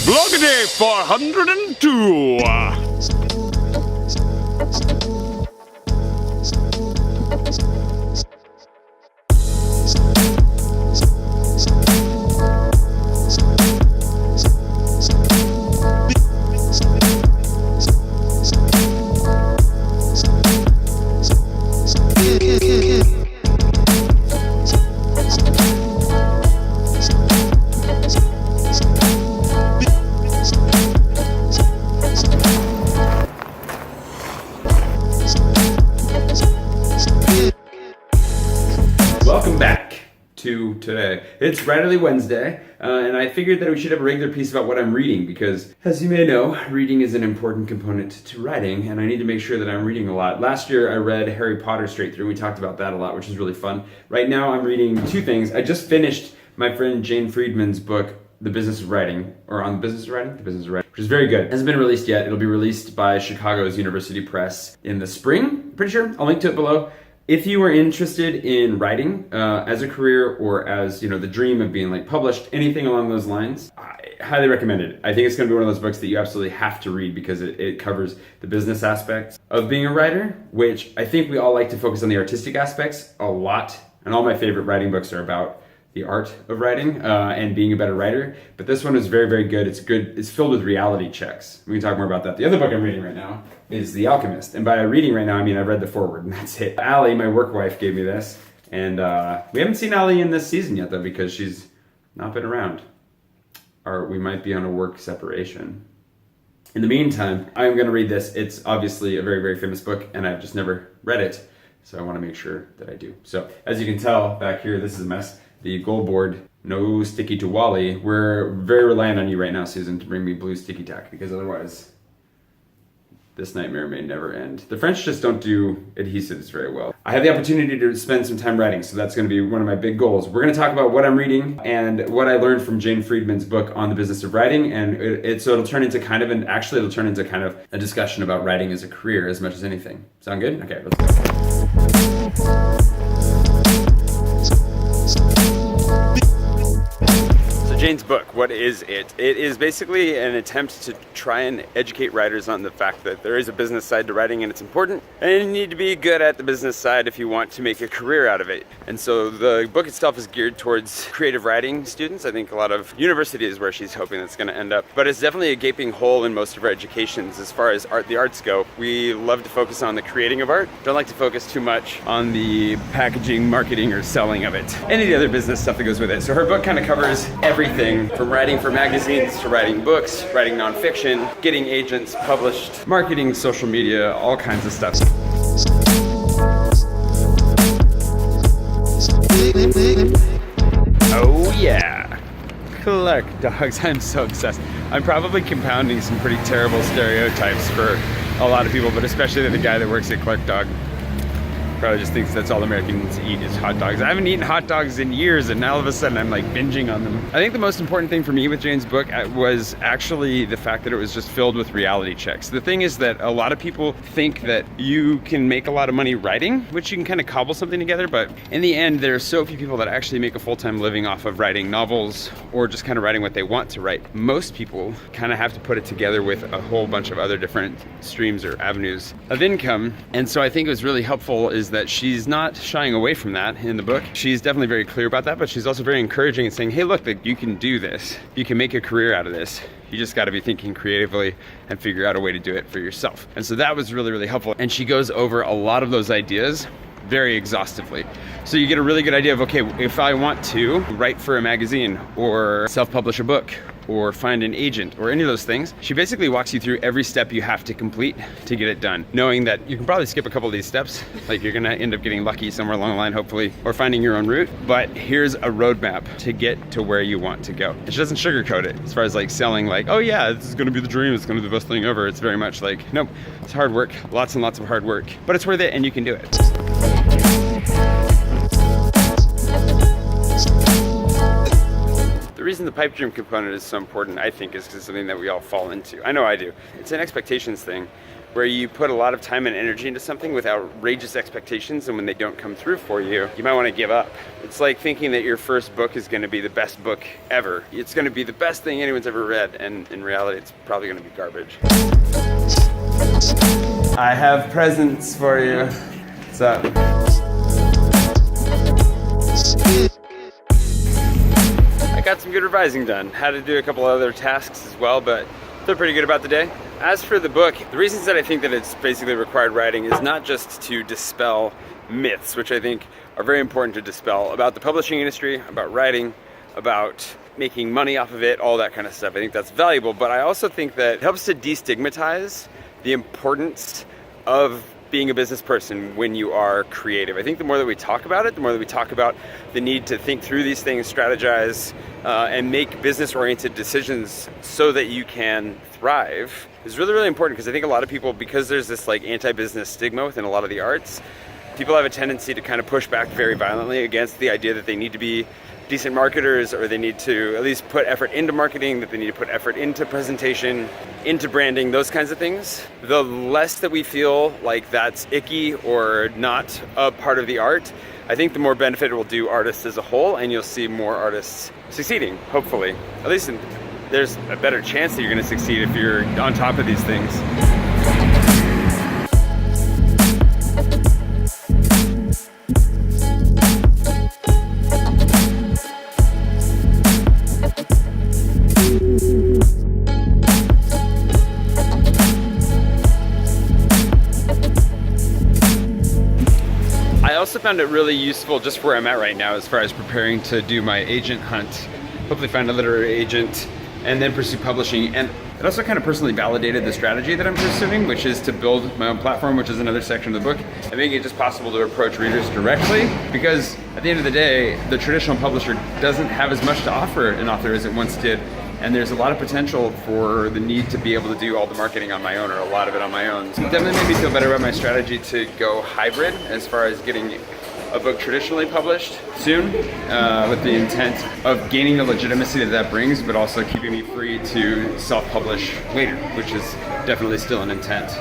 Vloggy 402. Welcome back to today. It's Writerly Wednesday, and I figured that we should have a regular piece about what I'm reading because, as you may know, reading is an important component to writing, and I need to make sure that I'm reading a lot. Last year I read Harry Potter straight through. We talked about that a lot, which is really fun. Right now I'm reading two things. I just finished my friend Jane Friedman's book, The Business of Writing, or On the Business of Writing? The Business of Writing, which is very good. It hasn't been released yet. It'll be released by Chicago's University Press in the spring, pretty sure. I'll link to it below. If you are interested in writing as a career or as, the dream of being published, anything along those lines, I highly recommend it. I think it's going to be one of those books that you absolutely have to read because it covers the business aspects of being a writer, which I think we all like to focus on the artistic aspects a lot. And all my favorite writing books are about the art of writing and being a better writer. But this one is very, very good. It's good. It's filled with reality checks. We can talk more about that. The other book I'm reading right now is The Alchemist. And by reading right now, I mean I've read the foreword and that's it. Allie, my work wife, gave me this. And we haven't seen Allie in this season yet though because she's not been around. Or we might be on a work separation. In the meantime, I'm going to read this. It's obviously a very, very famous book and I've just never read it. So I want to make sure that I do. So as you can tell back here, this is a mess. The goal board, no sticky to Wally. We're very reliant on you right now, Susan, to bring me blue sticky tack because otherwise this nightmare may never end. The French just don't do adhesives very well. I have the opportunity to spend some time writing, so that's going to be one of my big goals. We're going to talk about what I'm reading and what I learned from Jane Friedman's book On the Business of Writing, and so it'll turn into kind of a discussion about writing as a career as much as anything. Sound good? Okay, let's go. Jane's book, what is it? It is basically an attempt to try and educate writers on the fact that there is a business side to writing and it's important, and you need to be good at the business side if you want to make a career out of it. And so the book itself is geared towards creative writing students. I think a lot of university is where she's hoping that's going to end up, but it's definitely a gaping hole in most of our educations as far as the arts go. We love to focus on the creating of art, don't like to focus too much on the packaging, marketing, or selling of it. Any of the other business stuff that goes with it. So her book kind of covers everything from writing for magazines to writing books, writing nonfiction, getting agents published, marketing, social media, all kinds of stuff. Oh yeah, collect dogs. I'm so obsessed. I'm probably compounding some pretty terrible stereotypes for a lot of people, but especially the guy that works at Clark Dog. Probably just thinks that's all Americans eat is hot dogs. I haven't eaten hot dogs in years and now all of a sudden I'm binging on them. I think the most important thing for me with Jane's book was actually the fact that it was just filled with reality checks. The thing is that a lot of people think that you can make a lot of money writing, which you can kind of cobble something together, but in the end there are so few people that actually make a full-time living off of writing novels or just kind of writing what they want to write. Most people kind of have to put it together with a whole bunch of other different streams or avenues of income, and so I think it was really helpful is that she's not shying away from that in the book. She's definitely very clear about that, but she's also very encouraging and saying, hey, look, that you can do this. You can make a career out of this. You just got to be thinking creatively and figure out a way to do it for yourself. And so that was really, really helpful. And she goes over a lot of those ideas very exhaustively. So you get a really good idea of, okay, if I want to write for a magazine or self-publish a book or find an agent or any of those things, she basically walks you through every step you have to complete to get it done, knowing that you can probably skip a couple of these steps, like you're gonna end up getting lucky somewhere along the line, hopefully, or finding your own route, but here's a roadmap to get to where you want to go. And she doesn't sugarcoat it as far as selling oh yeah, this is gonna be the dream, it's gonna be the best thing ever. It's very much nope, it's hard work, lots and lots of hard work, but it's worth it and you can do it. The reason the pipe dream component is so important, I think, is because it's something that we all fall into. I know I do. It's an expectations thing where you put a lot of time and energy into something with outrageous expectations, and when they don't come through for you, you might want to give up. It's like thinking that your first book is going to be the best book ever. It's going to be the best thing anyone's ever read, and in reality, it's probably going to be garbage. I have presents for you. What's up? I got some good revising done. Had to do a couple other tasks as well, but feel pretty good about the day. As for the book, the reasons that I think that it's basically required writing is not just to dispel myths, which I think are very important to dispel, about the publishing industry, about writing, about making money off of it, all that kind of stuff. I think that's valuable, but I also think that it helps to destigmatize the importance of being a business person when you are creative. I think the more that we talk about it, the more that we talk about the need to think through these things, strategize, and make business-oriented decisions so that you can thrive is really, really important, because I think a lot of people, because there's this like anti-business stigma within a lot of the arts, people have a tendency to kind of push back very violently against the idea that they need to be decent marketers, or they need to at least put effort into marketing, that they need to put effort into presentation, into branding, those kinds of things. The less that we feel like that's icky or not a part of the art, I think the more benefit it will do artists as a whole, and you'll see more artists succeeding, hopefully. At least there's a better chance that you're going to succeed if you're on top of these things. I also found it really useful just where I'm at right now as far as preparing to do my agent hunt, hopefully find a literary agent, and then pursue publishing. And it also kind of personally validated the strategy that I'm pursuing, which is to build my own platform, which is another section of the book, and making it just possible to approach readers directly, because at the end of the day, the traditional publisher doesn't have as much to offer an author as it once did. And there's a lot of potential for the need to be able to do all the marketing on my own, or a lot of it on my own. So it definitely made me feel better about my strategy to go hybrid as far as getting a book traditionally published soon, with the intent of gaining the legitimacy that brings, but also keeping me free to self-publish later, which is definitely still an intent.